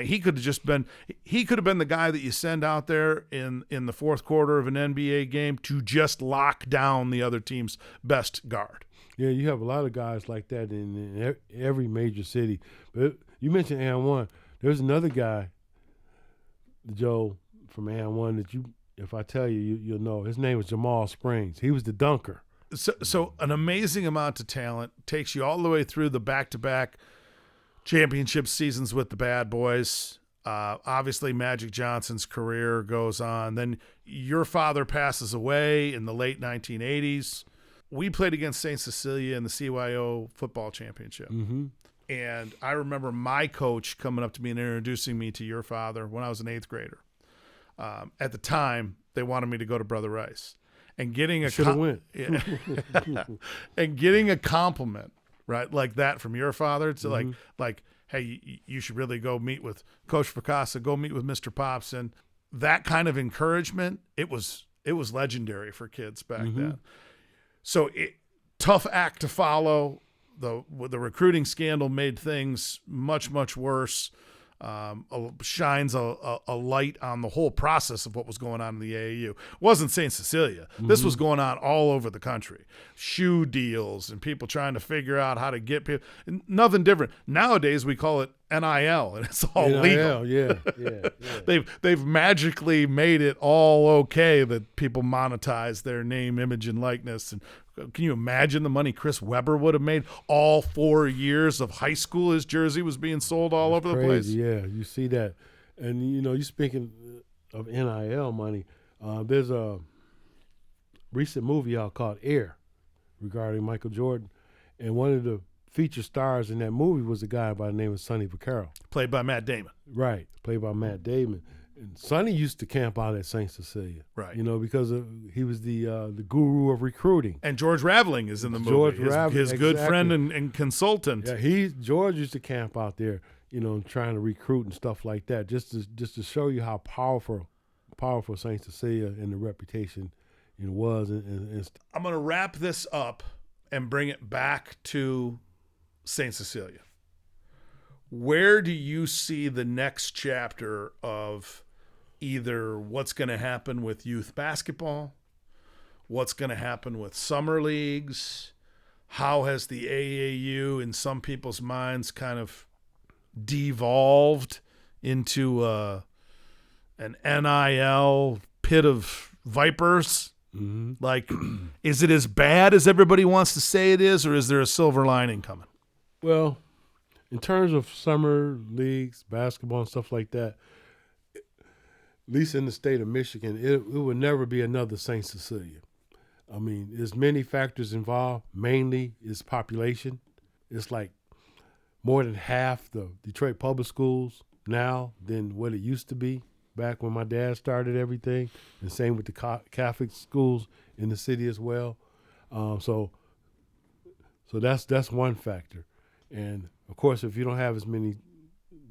He could have been the guy that you send out there in the fourth quarter of an NBA game to just lock down the other team's best guard. Yeah, you have a lot of guys like that in every major city. But you mentioned And1. There's another guy, Joe, from And1 that if I tell you, you'll know. His name was Jamal Springs. He was the dunker. So an amazing amount of talent, takes you all the way through the back-to-back championship seasons with the Bad Boys. Obviously, Magic Johnson's career goes on. Then your father passes away in the late 1980s. We played against St. Cecilia in the CYO football championship. And I remember my coach coming up to me and introducing me to your father when I was an 8th grader. At the time, they wanted me to go to Brother Rice. And getting a and getting a compliment, right, like that from your father, to like, hey, you should really go meet with Coach Picasso, go meet with Mr. Pops, and that kind of encouragement, it was legendary for kids back then. So tough act to follow. The recruiting scandal made things much, much worse. Shines a light on the whole process of what was going on in the AAU. It wasn't St. Cecilia. This was going on all over the country. Shoe deals and people trying to figure out how to get people. Nothing different. Nowadays we call it NIL, and it's all NIL, legal. Yeah. They've magically made it all okay that people monetize their name, image, and likeness. And can you imagine the money Chris Webber would have made all 4 years of high school? His jersey was being sold all over the place. Yeah, you see that. And, you speaking of NIL money, there's a recent movie out called Air regarding Michael Jordan. And one of the feature stars in that movie was a guy by the name of Sonny Vaccaro. Played by Matt Damon. Right, played by Matt Damon. And Sonny used to camp out at St. Cecilia, right? Because he was the guru of recruiting. And George Raveling is in the movie. George Raveling, his good friend and consultant. Yeah, George used to camp out there, trying to recruit and stuff like that, just to show you how powerful St. Cecilia and the reputation, was. And I'm going to wrap this up and bring it back to St. Cecilia. Where do you see the next chapter of either what's going to happen with youth basketball, what's going to happen with summer leagues, how has the AAU in some people's minds kind of devolved into an NIL pit of vipers? Like, is it as bad as everybody wants to say it is, or is there a silver lining coming? Well, in terms of summer leagues, basketball and stuff like that, at least in the state of Michigan, it would never be another St. Cecilia. I mean, there's many factors involved. Mainly is population. It's like more than half the Detroit public schools now than what it used to be back when my dad started everything, and same with the Catholic schools in the city as well. So that's one factor. And, of course, if you don't have as many,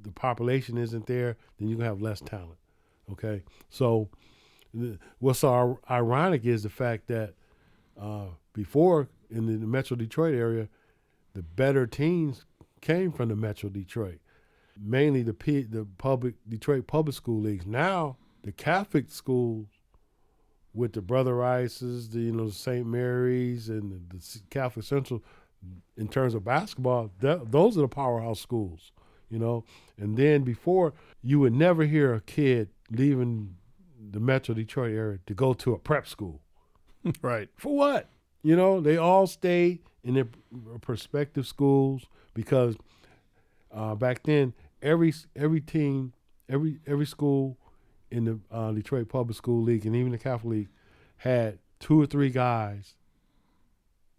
the population isn't there, then you're going to have less talent, okay? So what's so ironic is the fact that before, in the Metro Detroit area, the better teams came from the Metro Detroit, mainly the Detroit public school leagues. Now, the Catholic schools with the Brother Rices, the St. Mary's and the Catholic Central, in terms of basketball, those are the powerhouse schools, And then before, you would never hear a kid leaving the Metro Detroit area to go to a prep school. Right. For what? They all stayed in their prospective schools because back then, every team, every school in the Detroit Public School League and even the Catholic League had 2 or 3 guys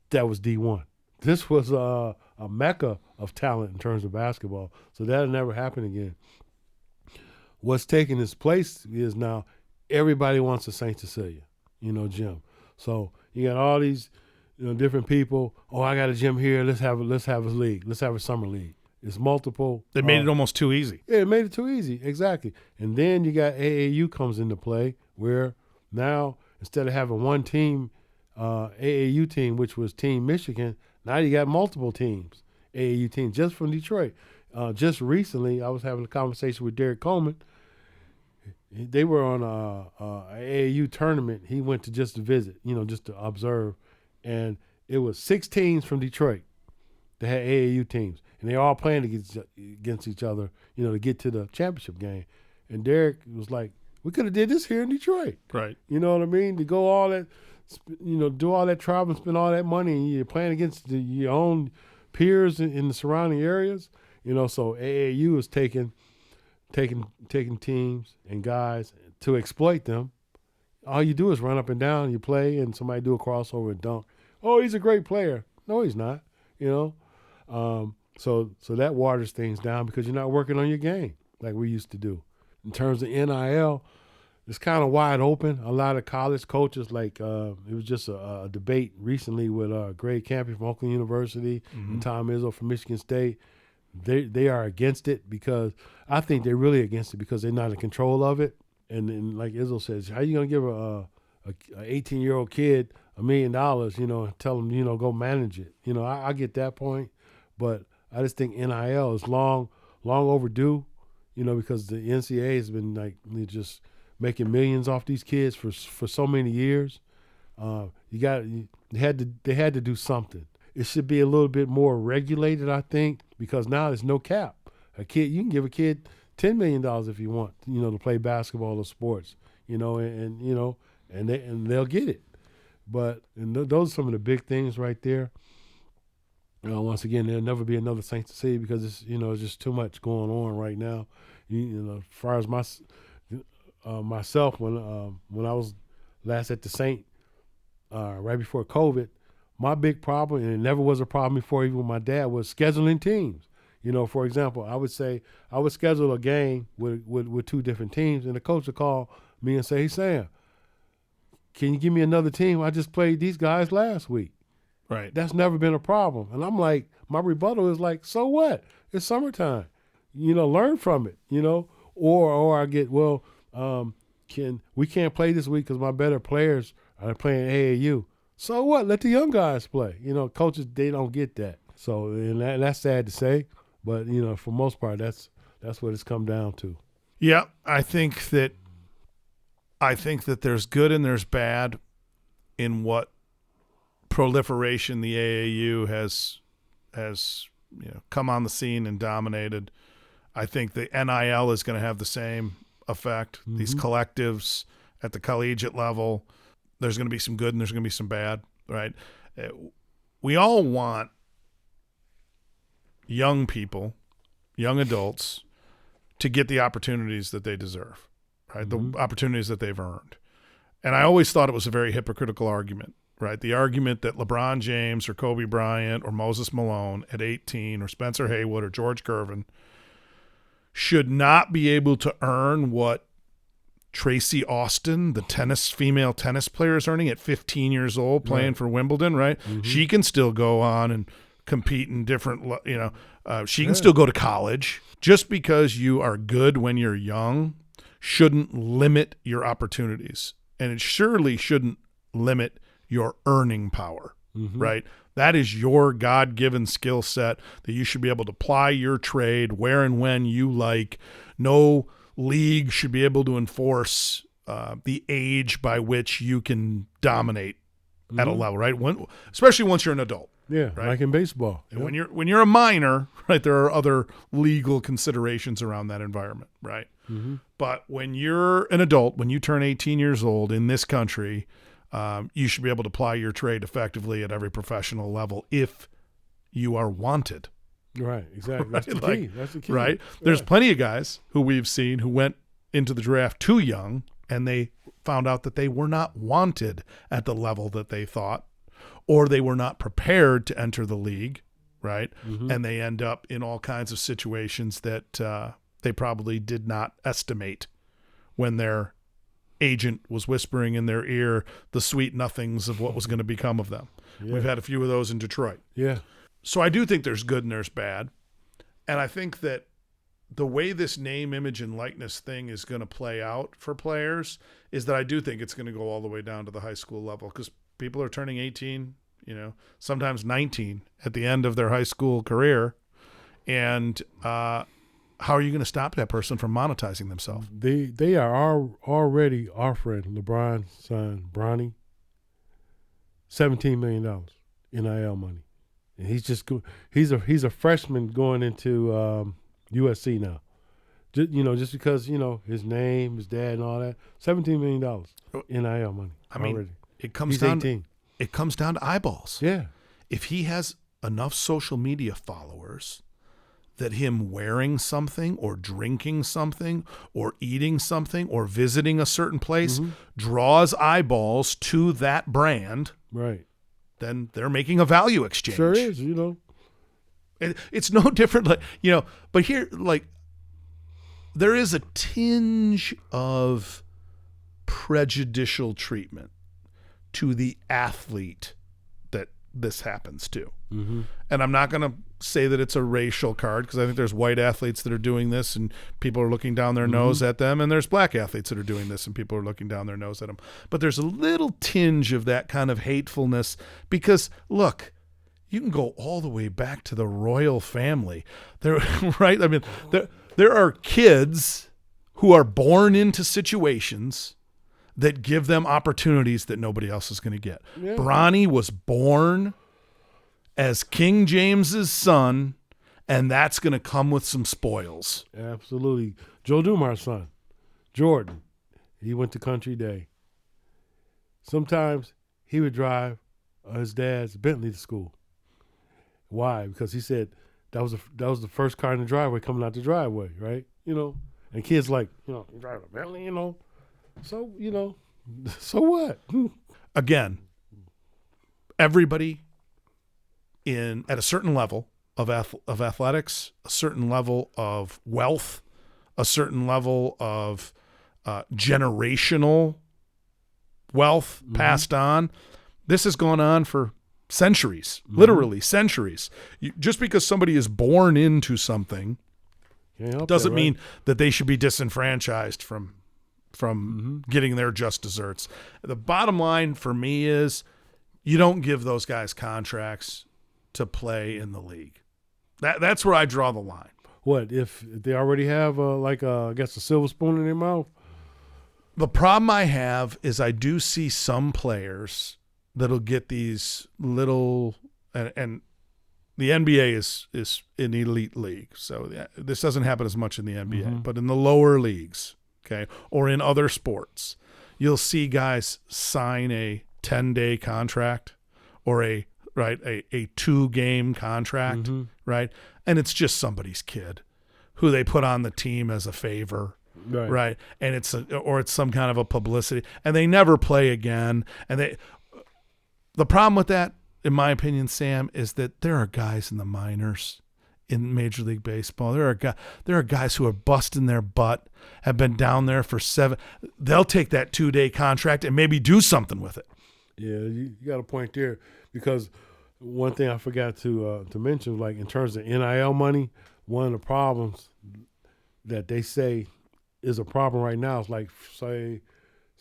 that was D1. This was a mecca of talent in terms of basketball, so that'll never happen again. What's taking its place is now everybody wants a St. Cecilia, gym. So you got all these, different people. Oh, I got a gym here. Let's have a league. Let's have a summer league. It's multiple. They made it almost too easy. Yeah, it made it too easy. Exactly. And then you got AAU comes into play, where now instead of having one team, AAU team, which was Team Michigan, now you got multiple teams, AAU teams, just from Detroit. Just recently, I was having a conversation with Derek Coleman. They were on a AAU tournament. He went to just to visit, just to observe. And it was 6 teams from Detroit that had AAU teams. And they all playing against each other, to get to the championship game. And Derek was like, we could have did this here in Detroit. Right. You know what I mean? To go all that, do all that travel and spend all that money, and you're playing against your own peers in the surrounding areas. So AAU is taking teams and guys to exploit them. All you do is run up and down, you play, and somebody do a crossover and dunk. Oh, he's a great player. No, he's not. So that waters things down because you're not working on your game like we used to do. In terms of NIL, it's kind of wide open. A lot of college coaches, it was just a debate recently with Greg Campy from Oakland University and Tom Izzo from Michigan State. They are against it because I think they're really against it because they're not in control of it. And like Izzo says, how are you going to give a 18-year-old kid $1 million, and tell him, go manage it? I get that point, but I just think NIL is long overdue, because the NCAA has been just making millions off these kids for so many years. They had to do something. It should be a little bit more regulated, I think, because now there's no cap. You can give a kid $10 million if you want, to play basketball or sports, and they'll get it. But those are some of the big things right there. Once again, there'll never be another St. Cecilia because it's just too much going on right now. As far as myself, when I was last at the Saint, right before COVID, my big problem, and it never was a problem before, even with my dad, was scheduling teams. For example, I would schedule a game with 2 different teams, and the coach would call me and say, "Hey, Sam, can you give me another team? I just played these guys last week." Right. That's never been a problem. And I'm like, my rebuttal is like, so what? It's summertime. Learn from it, Or I get, we can't play this week because my better players are playing AAU. So what? Let the young guys play. Coaches, they don't get that. So, and that's sad to say, but, for most part, that's what it's come down to. Yeah, I think that there's good and there's bad in what proliferation the AAU has come on the scene and dominated. I think the NIL is going to have the same effect. Mm-hmm. These collectives at the collegiate level, there's going to be some good and there's going to be some bad, right? We all want young people, young adults, to get the opportunities that they deserve, right? Mm-hmm. The opportunities that they've earned. And I always thought it was a very hypocritical argument, right? The argument that LeBron James or Kobe Bryant or Moses Malone at 18 or Spencer Haywood or George Gervin should not be able to earn what Tracy Austin, the female tennis player, is earning at 15 years old playing for Wimbledon, right? Mm-hmm. She can still go on and compete in different, she can still go to college. Just because you are good when you're young shouldn't limit your opportunities. And it surely shouldn't limit your earning power, right? That is your God-given skill set that you should be able to ply your trade where and when you like. No league should be able to enforce the age by which you can dominate at a level, right? Especially once you're an adult. Yeah, right? Like in baseball. And when you're a minor, right, there are other legal considerations around that environment, right? Mm-hmm. But when you're an adult, when you turn 18 years old in this country, you should be able to ply your trade effectively at every professional level if you are wanted. Right, exactly. That's the key. That's the key. Right? There's plenty of guys who we've seen who went into the draft too young and they found out that they were not wanted at the level that they thought, or they were not prepared to enter the league, right? Mm-hmm. And they end up in all kinds of situations that they probably did not estimate when they're agent was whispering in their ear the sweet nothings of what was going to become of them. Yeah. We've had a few of those in Detroit. Yeah. So I do think there's good and there's bad. And I think that the way this name, image, and likeness thing is going to play out for players is that I do think it's going to go all the way down to the high school level because people are turning 18, sometimes 19 at the end of their high school career. And how are you going to stop that person from monetizing themselves? They are already offering LeBron's son, Bronny, $17 million NIL money. And he's a freshman going into USC now. Just because, his name, his dad and all that. $17 million NIL money. I mean, already. It comes He's down 18. It comes down to eyeballs. Yeah. If he has enough social media followers that him wearing something or drinking something or eating something or visiting a certain place draws eyeballs to that brand, Right. then they're making a value exchange. Sure is, It's no different, but here, there is a tinge of prejudicial treatment to the athlete that this happens to. Mm-hmm. And I'm not going to say that it's a racial card because I think there's white athletes that are doing this and people are looking down their nose at them, and there's black athletes that are doing this and people are looking down their nose at them. But there's a little tinge of that kind of hatefulness because, look, you can go all the way back to the royal family. Right? I mean, there are kids who are born into situations that give them opportunities that nobody else is going to get. Yeah. Bronny was born as King James's son, and that's going to come with some spoils. Absolutely. Joe Dumar's son, Jordan, he went to Country Day. Sometimes he would drive his dad's Bentley to school. Why? Because he said that was the first car in the driveway coming out the driveway, right? And kids like, you drive a Bentley, So, so what? Again, everybody at a certain level of athletics, a certain level of wealth, a certain level of generational wealth passed on. This has gone on for centuries, literally centuries. Just because somebody is born into something doesn't mean that they should be disenfranchised from getting their just desserts. The bottom line for me is you don't give those guys contracts to play in the league. That's where I draw the line. What, if they already have I guess a silver spoon in their mouth? The problem I have is I do see some players that'll get these little and the NBA is an elite league. So this doesn't happen as much in the NBA, but in the lower leagues, okay, or in other sports, you'll see guys sign a 10-day contract or a 2-game contract, right? And it's just somebody's kid who they put on the team as a favor, right? And it's some kind of a publicity, and they never play again. And the problem with that, in my opinion, Sam, is that there are guys in the minors in Major League Baseball. There are guys who are busting their butt, have been down there for 7. They'll take that 2-day contract and maybe do something with it. Yeah, you got a point there, because one thing I forgot to mention, like in terms of NIL money, one of the problems that they say is a problem right now is like say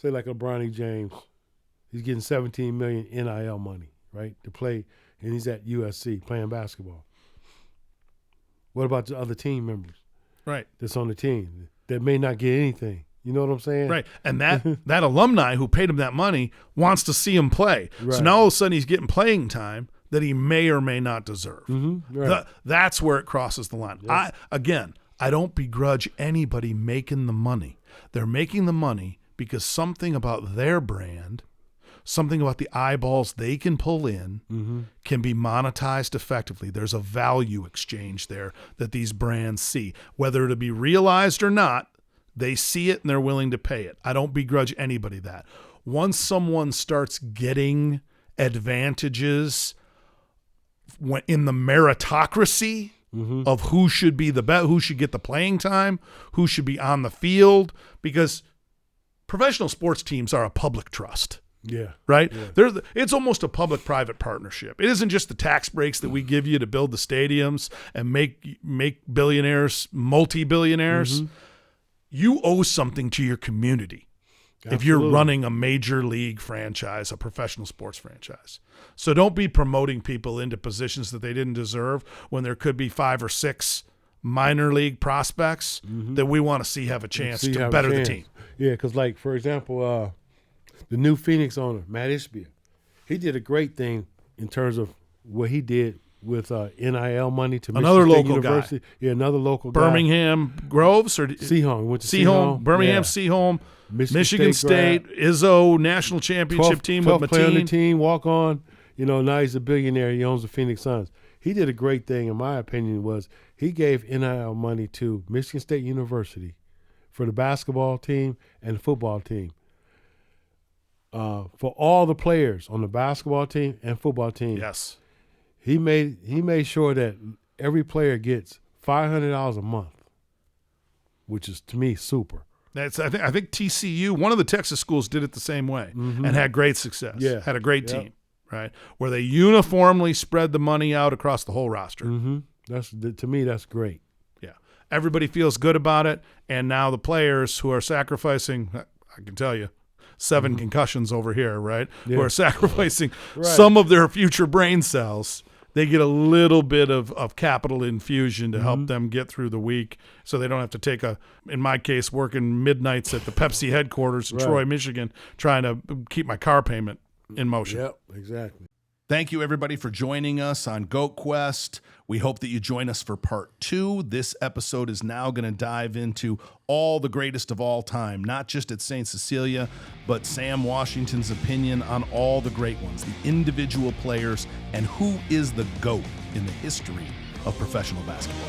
like a Bronny James, he's getting $17 million NIL money, right, to play, and he's at USC playing basketball. What about the other team members, right, that's on the team that may not get anything? You know what I'm saying? Right. And that alumni who paid him that money wants to see him play. Right. So now all of a sudden he's getting playing time that he may or may not deserve. Right. That's where it crosses the line. Yes. I don't begrudge anybody making the money. They're making the money because something about their brand, something about the eyeballs they can pull in can be monetized effectively. There's a value exchange there that these brands see. Whether it'll be realized or not, they see it and they're willing to pay it. I don't begrudge anybody that. Once someone starts getting advantages in the meritocracy of who should be the best, who should get the playing time, who should be on the field, because professional sports teams are a public trust. Yeah. Right? Yeah. It's almost a public-private partnership. It isn't just the tax breaks that we give you to build the stadiums and make billionaires multi-billionaires. Mm-hmm. You owe something to your community. Absolutely. If you're running a major league franchise, a professional sports franchise. So don't be promoting people into positions that they didn't deserve when there could be 5 or 6 minor league prospects that we want to see have a chance to better the team. Yeah, because, like, for example, the new Phoenix owner, Matt Ishbia, he did a great thing in terms of what he did with NIL money to Another Michigan State local University. guy. Yeah, another local guy. Birmingham Groves or Seaholm. He went to Seaholm, Birmingham, yeah. Seaholm, Michigan State, Izzo national championship team with player on the Mateen. team, walk on. Now he's a billionaire. He owns the Phoenix Suns. He did a great thing, in my opinion, was he gave NIL money to Michigan State University for the basketball team and the football team. For all the players on the basketball team and football team. Yes. He made sure that every player gets $500 a month, which is, to me, super. I think TCU, one of the Texas schools, did it the same way and had great success. Yeah. Had a great team, right? Where they uniformly spread the money out across the whole roster. To me, that's great. Yeah. Everybody feels good about it, and now the players who are sacrificing, I can tell you, 7 concussions over here, right? Yeah. Who are sacrificing some of their future brain cells. They get a little bit of capital infusion to help them get through the week so they don't have to take in my case, working midnights at the Pepsi headquarters in Troy, Michigan, trying to keep my car payment in motion. Yep, exactly. Thank you, everybody, for joining us on GOATQuest. We hope that you join us for part 2. This episode is now going to dive into all the greatest of all time, not just at St. Cecilia, but Sam Washington's opinion on all the great ones, the individual players, and who is the GOAT in the history of professional basketball.